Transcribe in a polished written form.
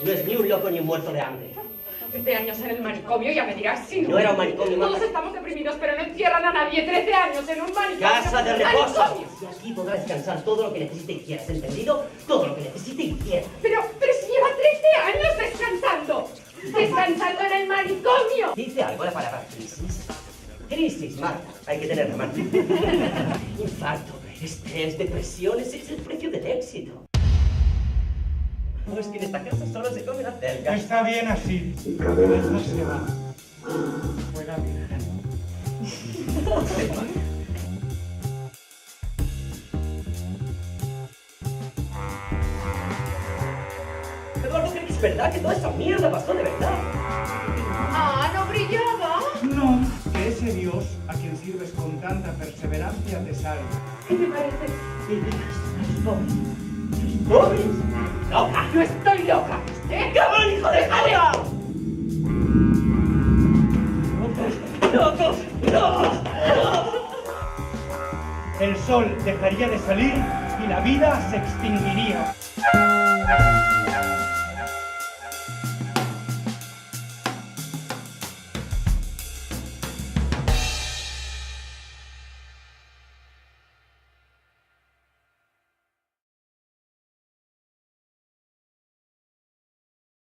No es ni un loco ni un muerto de hambre. 13 años en el manicomio, ya me dirás si no. No era un manicomio, mamá. Todos estamos deprimidos, pero no encierran a nadie. 13 años en un manicomio. Casa de reposo. ¡Manicomio! Y aquí podrá descansar todo lo que necesite y quiera. ¿Has entendido? Todo lo que necesite y quiera. Pero si lleva 13 años descansando. Descansando en el manicomio. ¿Dice algo la palabra crisis? Crisis, Marta. Hay que tenerla, Marta. Infarto, estrés, depresión. Ese es el precio del éxito. No, es que en esta casa solo se come la cerca. Está bien así. Eso se va. Buena vida. Eduardo, ¿cree que es verdad que toda esa mierda pasó de verdad? Ah, ¿no brillaba? No, que ese Dios a quien sirves con tanta perseverancia te salve. ¿Qué te parece? ¿Los pobres? ¡Loca! No estoy loca. ¿Eh? ¡Cabrón, hijo de puta! ¡Locos! ¡No! El sol dejaría de salir y la vida se extinguiría.